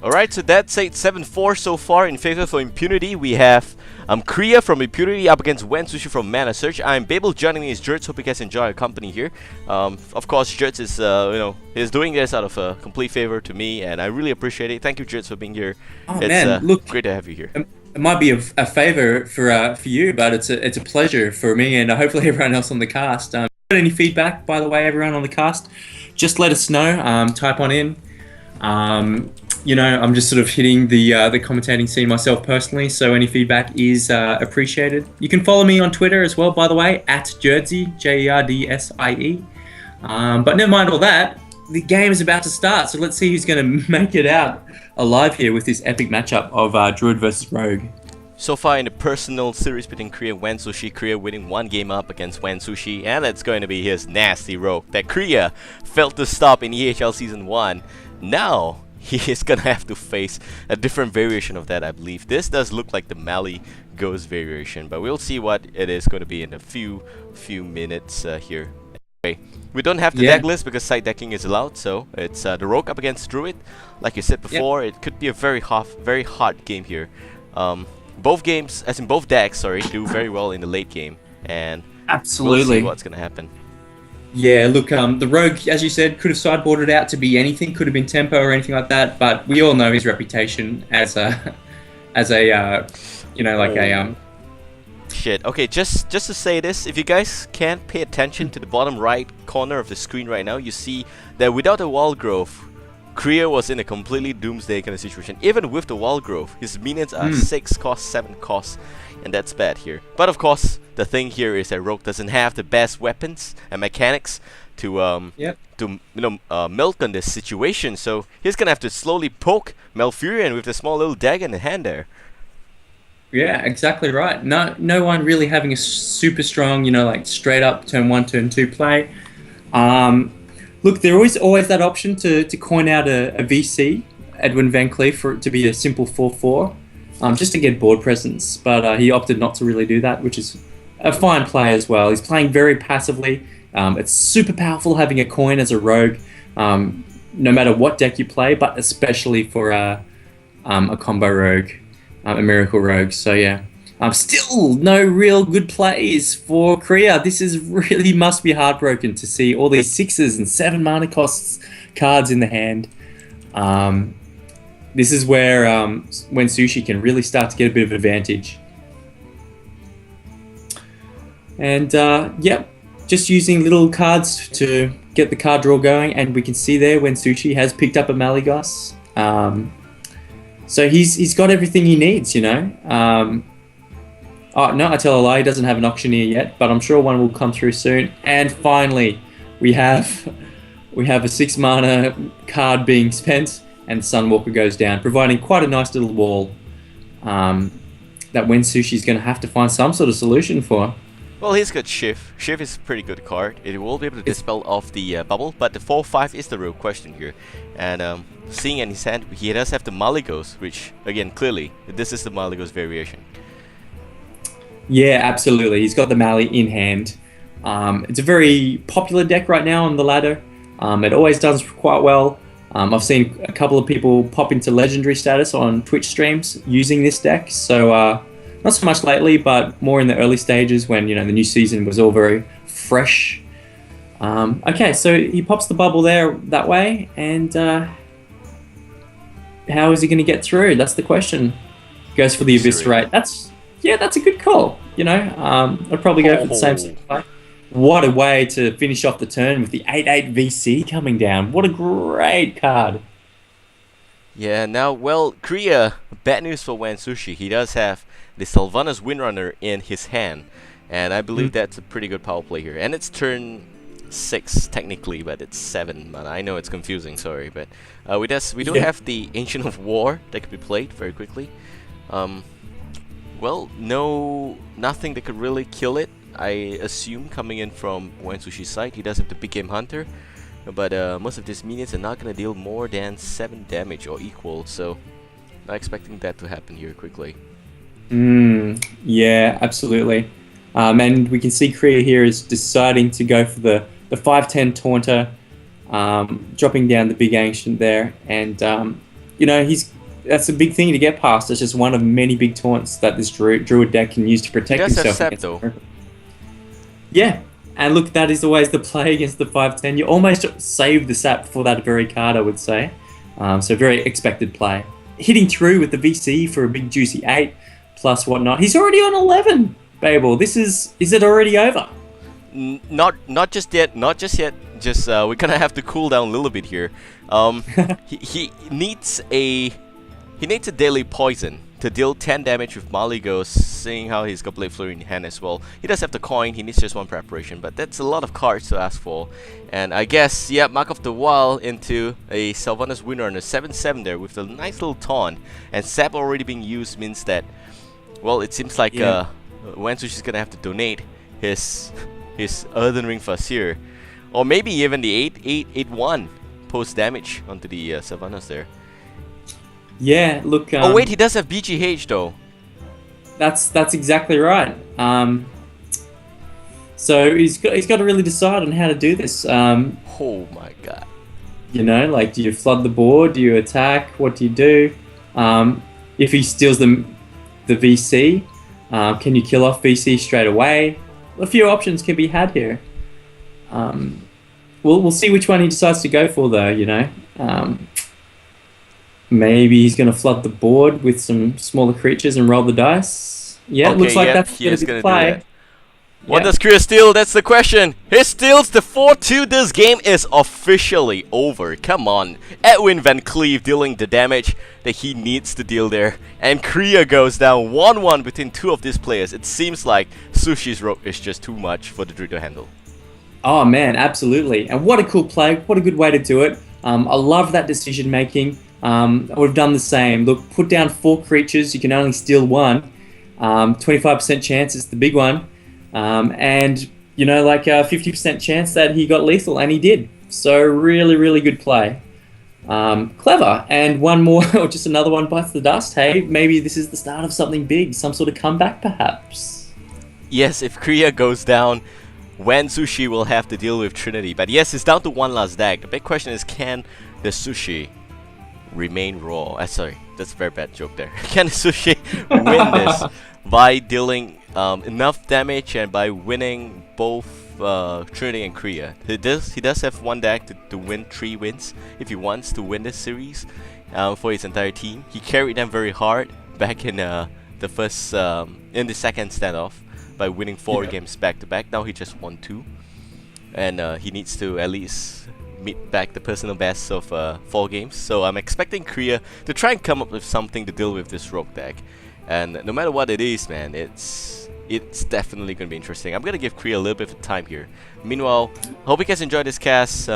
Alright, so that's 7-4 so far in favor for Impunity. We have Crea from Impunity up against Wensushi from ManaSurge. I'm Babael, joining me is Jerds. Hope you guys enjoy our company here. Of course, Jerds is, he's doing this out of complete favor to me, and I really appreciate it. Thank you, Jerds, for being here. Oh It's man, look, great to have you here. it might be a favor for you, but it's a pleasure for me and hopefully everyone else on the cast. Got any feedback, by the way, everyone on the cast? Just let us know. Type on in. I'm just sort of hitting the commentating scene myself personally, so any feedback is appreciated. You can follow me on Twitter as well, by the way, at Jerdsie, Jerdsie. But never mind all that. The game is about to start, so let's see who's going to make it out alive here with this epic matchup of Druid versus Rogue. So far in the personal series between Crea and Wensushi, Crea winning one game up against Wensushi, and it's going to be his nasty rogue that Crea failed to stop in EHL Season 1. Now, he is gonna have to face a different variation of that, I believe. This does look like the Mali Ghost variation, but we'll see what it is going to be in a few minutes here. Anyway, we don't have the deck list because side decking is allowed, so it's the Rogue up against Druid. Like you said before, it could be a very hard game here. Both games, as in both decks, do very well in the late game, and absolutely, we'll see what's gonna happen. Yeah, look, the Rogue, as you said, could have sideboarded out to be anything, could have been tempo or anything like that, but we all know his reputation as a Shit. Okay, just to say this, if you guys can't pay attention to the bottom right corner of the screen right now, you see that without a wall growth, Crea was in a completely doomsday kind of situation. Even with the wall growth, his minions are 6 cost, 7 cost, and that's bad here. But of course, the thing here is that Rogue doesn't have the best weapons and mechanics to milk on this situation, so he's gonna have to slowly poke Malfurion with the small little dagger in the hand there. Yeah, exactly right. No one really having a super strong, like straight up turn 1, turn 2 play. Look, there is always that option to coin out a VC, Edwin Van Cleef, for it to be a simple 4/4, just to get board presence. But he opted not to really do that, which is a fine play as well. He's playing very passively. It's super powerful having a coin as a rogue, no matter what deck you play, but especially for a combo rogue, a miracle rogue. So yeah. Still no real good plays for Crea. This is really must be heartbroken to see all these 6s and 7 mana costs cards in the hand. This is where Wensushi can really start to get a bit of advantage. And just using little cards to get the card draw going, and we can see there Wensushi has picked up a Malygos. So he's got everything he needs, Oh, no, I tell a lie, he doesn't have an auctioneer yet, but I'm sure one will come through soon. And finally, we have a 6 mana card being spent, and Sunwalker goes down, providing quite a nice little wall that Wensushi's going to have to find some sort of solution for. Well, he's got Shift. Shift is a pretty good card. It will be able to dispel off the bubble, but the 4/5 is the real question here. And seeing in his hand, he does have the Malygos, which, again, clearly, this is the Malygos variation. Yeah, absolutely. He's got the Mali in hand. It's a very popular deck right now on the ladder. It always does quite well. I've seen a couple of people pop into legendary status on Twitch streams using this deck. So not so much lately, but more in the early stages when the new season was all very fresh. Okay, so he pops the bubble there that way, and how is he going to get through? That's the question. Goes for the Eviscerate. That's a good call. I'd probably go for the same sort of play. What a way to finish off the turn with the 8/8 VC coming down. What a great card. Yeah, now, well, Crea, bad news for Wensushi. He does have the Sylvanas Windrunner in his hand, and I believe that's a pretty good power play here. And it's turn 6 technically, but it's 7 mana. I know it's confusing, sorry, but we don't have the Ancient of War that could be played very quickly. Well, nothing that could really kill it, I assume, coming in from Wensushi's side. He does have the Big Game Hunter, but most of his minions are not going to deal more than 7 damage or equal, so not expecting that to happen here quickly. Yeah, absolutely. And we can see Crea here is deciding to go for the 5/10 Taunter, dropping down the big Ancient there, and you know, that's a big thing to get past. It's just one of many big taunts that this Druid deck can use to protect He does himself. have Sap, though. Yeah, and look, that is always the play against the 5/10. You almost save the Sap for that very card, I would say. So very expected play. Hitting through with the VC for a big juicy 8 plus whatnot. He's already on 11, Babael. Is it already over? Not just yet. Not just yet. Just we're gonna have to cool down a little bit here. He needs a daily poison to deal 10 damage with Maligos, seeing how he's got Blade Flurry in hand as well. He does have the coin, he needs just one preparation, but that's a lot of cards to ask for. And I guess, yeah, Mark of the Wild into a Sylvanas winner on a 7/7 there with a nice little taunt. And Sap already being used means that, well, it seems like Wensushi is gonna have to donate his Earthen Ring Fasir. Or maybe even the 8/8/8/1 post damage onto the Sylvanas there. Yeah, look. Oh wait, he does have BGH though. That's exactly right. So he's got to really decide on how to do this. Oh my god. You know, like, do you flood the board? Do you attack? What do you do? If he steals the VC, can you kill off VC straight away? A few options can be had here. We'll see which one he decides to go for, though. You know. Maybe he's going to flood the board with some smaller creatures and roll the dice. Yeah, okay, it looks like that's going to be the play. What does Crea steal? That's the question. He steals the 4-2. This game is officially over. Come on. Edwin Van Cleave dealing the damage that he needs to deal there. And Crea goes down 1-1 between two of these players. It seems like Sushi's rope is just too much for the Druid to handle. Oh man, absolutely. And what a cool play. What a good way to do it. I love that decision making. We've done the same. Look, put down 4 creatures, you can only steal 1. 25% chance is the big one. And, you know, like a 50% chance that he got lethal, and he did. So really, really good play. Clever. And one more, or just another one bites the dust. Hey, maybe this is the start of something big, some sort of comeback perhaps. Yes, if Crea goes down, Wensushi will have to deal with Trinity. But yes, it's down to one last deck. The big question is, can the Sushi remain raw? Sorry, that's a very bad joke there. Can Sushi win this by dealing enough damage and by winning both Trinity and Crea? He does have one deck to win 3 wins if he wants to win this series for his entire team. He carried them very hard back in the second standoff by winning 4 games back to back. Now he just won 2, and he needs to at least meet back the personal best of 4 games. So I'm expecting Crea to try and come up with something to deal with this rogue deck. And no matter what it is, man, it's definitely going to be interesting. I'm going to give Crea a little bit of time here. Meanwhile, hope you guys enjoyed this cast.